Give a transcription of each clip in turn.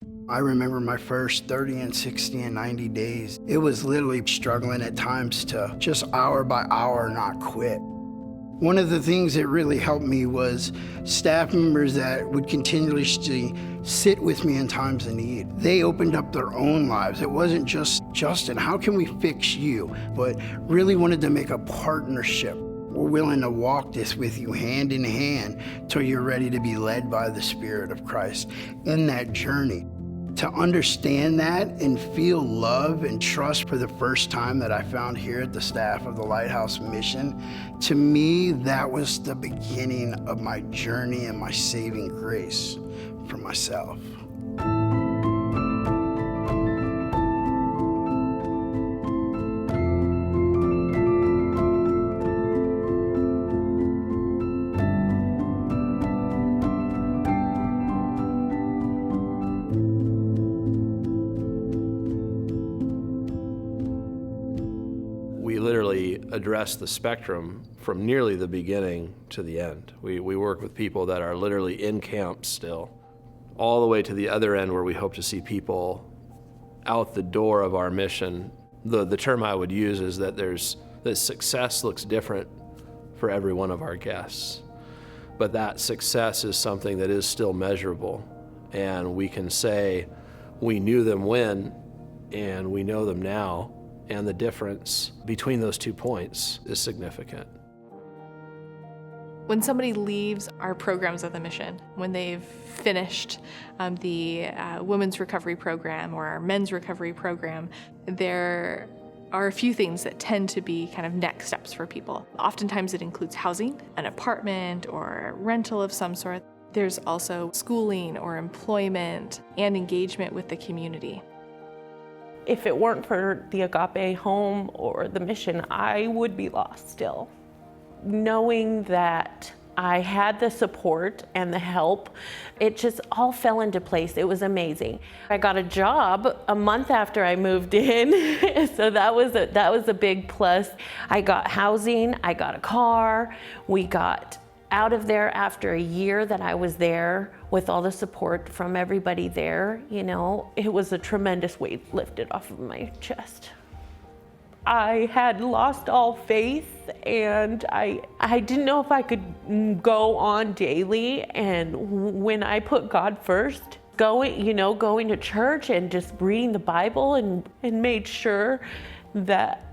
I remember my first 30 and 60 and 90 days. It was literally struggling at times to just hour by hour not quit. One of the things that really helped me was staff members that would continuously sit with me in times of need. They opened up their own lives. It wasn't just, Justin, how can we fix you? But really wanted to make a partnership. We're willing to walk this with you hand in hand till you're ready to be led by the Spirit of Christ in that journey. To understand that and feel love and trust for the first time that I found here at the staff of the Lighthouse Mission, to me, that was the beginning of my journey and my saving grace for myself. We literally address the spectrum from nearly the beginning to the end. We work with people that are literally in camp still, all the way to the other end where we hope to see people out the door of our mission. The term I would use is that success looks different for every one of our guests. But that success is something that is still measurable. And we can say, we knew them when, and we know them now. And the difference between those 2 points is significant. When somebody leaves our programs of the mission, when they've finished the women's recovery program or our men's recovery program, there are a few things that tend to be kind of next steps for people. Oftentimes it includes housing, an apartment or a rental of some sort. There's also schooling or employment and engagement with the community. If it weren't for the Agape home or the mission, I would be lost still. Knowing that I had the support and the help, it just all fell into place. It was amazing. I got a job a month after I moved in, so that was a big plus. I got housing, I got a car, we got out of there after a year that I was there with all the support from everybody there. You know, it was a tremendous weight lifted off of my chest. I had lost all faith and I didn't know if I could go on daily. And when I put God first, going to church and just reading the Bible and made sure that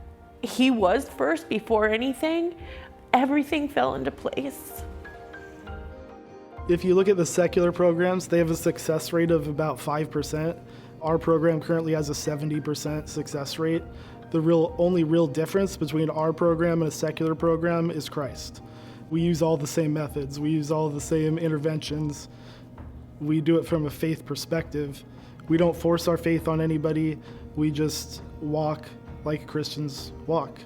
He was first before anything, everything fell into place. If you look at the secular programs, they have a success rate of about 5%. Our program currently has a 70% success rate. The only real difference between our program and a secular program is Christ. We use all the same methods. We use all the same interventions. We do it from a faith perspective. We don't force our faith on anybody. We just walk like Christians walk.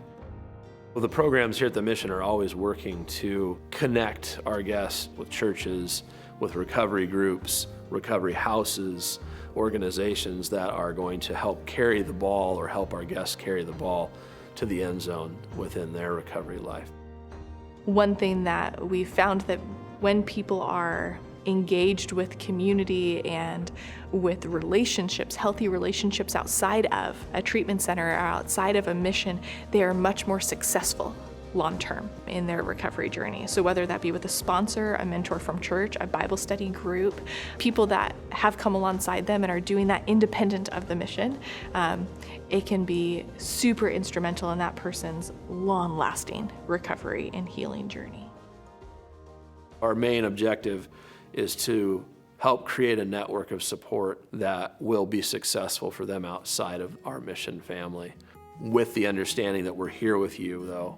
Well, the programs here at the Mission are always working to connect our guests with churches, with recovery groups, recovery houses, organizations that are going to help carry the ball or help our guests carry the ball to the end zone within their recovery life. One thing that we found that when people are engaged with community and with relationships, healthy relationships outside of a treatment center or outside of a mission, they are much more successful long-term in their recovery journey. So whether that be with a sponsor, a mentor from church, a Bible study group, people that have come alongside them and are doing that independent of the mission, it can be super instrumental in that person's long-lasting recovery and healing journey. Our main objective is to help create a network of support that will be successful for them outside of our mission family, with the understanding that we're here with you, though,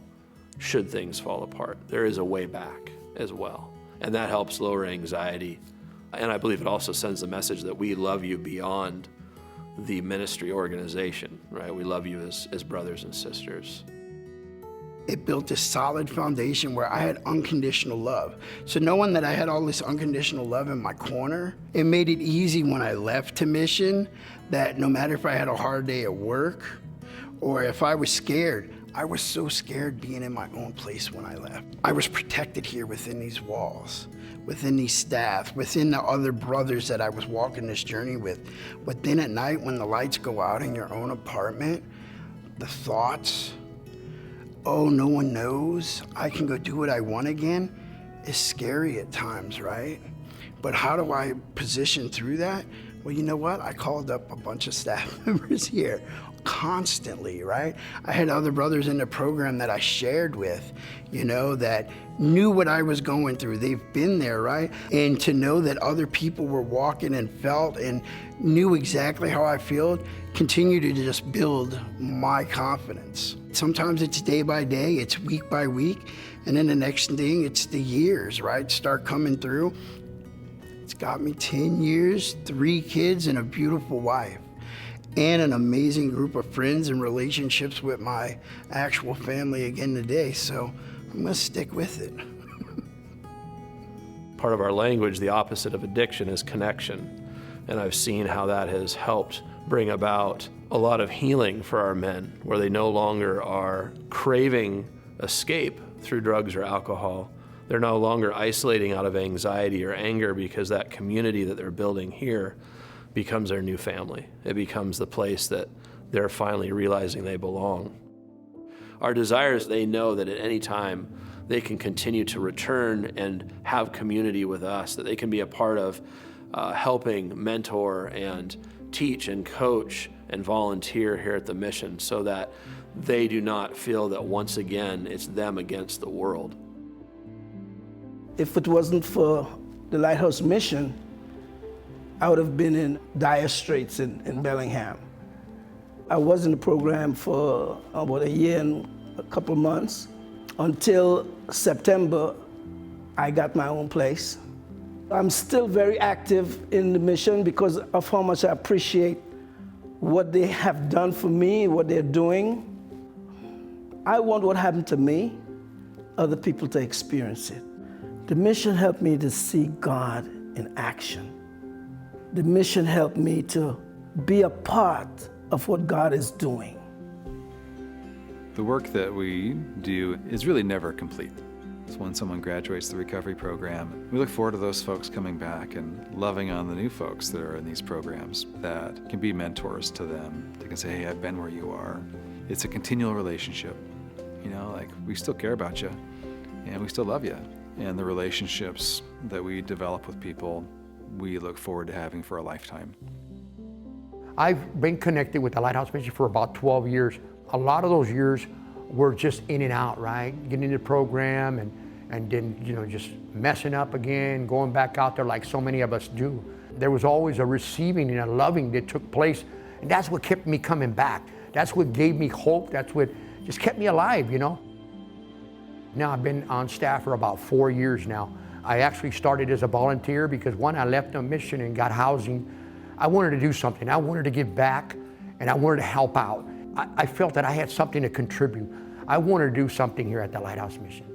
should things fall apart. There is a way back as well, and that helps lower anxiety. And I believe it also sends the message that we love you beyond the ministry organization, right? We love you as brothers and sisters. It built a solid foundation where I had unconditional love. So knowing that I had all this unconditional love in my corner, it made it easy when I left to mission that no matter if I had a hard day at work or if I was scared, I was so scared being in my own place when I left. I was protected here within these walls, within these staff, within the other brothers that I was walking this journey with. But then at night when the lights go out in your own apartment, the thoughts, oh, no one knows, I can go do what I want again, is scary at times, right? But how do I position through that? Well, you know what? I called up a bunch of staff members here constantly, right? I had other brothers in the program that I shared with, you know, that knew what I was going through. They've been there, right? And to know that other people were walking and felt and knew exactly how I felt, continue to just build my confidence. Sometimes it's day by day, it's week by week, and then the next thing, it's the years, right? Start coming through. It's got me 10 years, 3 kids, and a beautiful wife, and an amazing group of friends and relationships with my actual family again today. So I'm gonna stick with it. Part of our language, the opposite of addiction, is connection. And I've seen how that has helped bring about a lot of healing for our men, where they no longer are craving escape through drugs or alcohol. They're no longer isolating out of anxiety or anger, because that community that they're building here becomes their new family. It becomes the place that they're finally realizing they belong. Our desire is they know that at any time they can continue to return and have community with us, that they can be a part of helping mentor and teach and coach and volunteer here at the mission, so that they do not feel that once again it's them against the world. If it wasn't for the Lighthouse Mission, I would have been in dire straits in Bellingham. I was in the program for about a year and a couple months. Until September, I got my own place. I'm still very active in the mission because of how much I appreciate what they have done for me, what they're doing. I want what happened to me, other people to experience it. The mission helped me to see God in action. The mission helped me to be a part of what God is doing. The work that we do is really never complete. So when someone graduates the recovery program, we look forward to those folks coming back and loving on the new folks that are in these programs that can be mentors to them. They can say, hey, I've been where you are. It's a continual relationship. You know, like, we still care about you and we still love you. And the relationships that we develop with people, we look forward to having for a lifetime. I've been connected with the Lighthouse Mission for about 12 years. A lot of those years were just in and out, right? Getting into the program and then, you know, just messing up again, going back out there like so many of us do. There was always a receiving and a loving that took place, and that's what kept me coming back. That's what gave me hope. That's what just kept me alive, you know? Now I've been on staff for about 4 years now. I actually started as a volunteer because when I left the mission and got housing, I wanted to do something. I wanted to give back and I wanted to help out. I felt that I had something to contribute. I wanted to do something here at the Lighthouse Mission.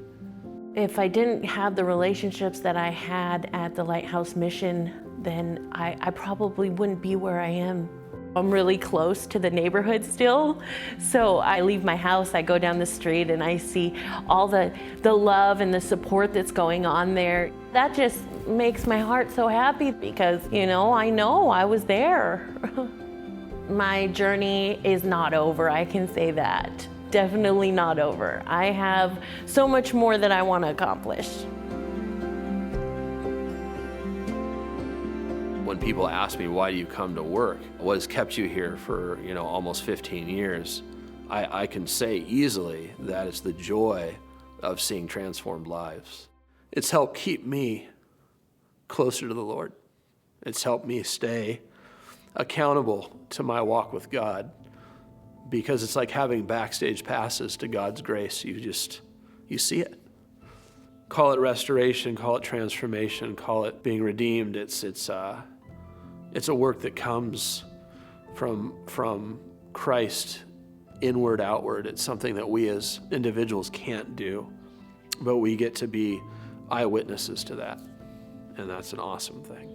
If I didn't have the relationships that I had at the Lighthouse Mission, then I probably wouldn't be where I am. I'm really close to the neighborhood still, so I leave my house, I go down the street and I see all the love and the support that's going on there. That just makes my heart so happy because, you know I was there. My journey is not over, I can say that. Definitely not over. I have so much more that I want to accomplish. When people ask me, why do you come to work? What has kept you here for, almost 15 years? I can say easily that it's the joy of seeing transformed lives. It's helped keep me closer to the Lord. It's helped me stay accountable to my walk with God, because it's like having backstage passes to God's grace. You see it. Call it restoration, call it transformation, call it being redeemed. It's a work that comes from Christ inward, outward. It's something that we as individuals can't do, but we get to be eyewitnesses to that, and that's an awesome thing.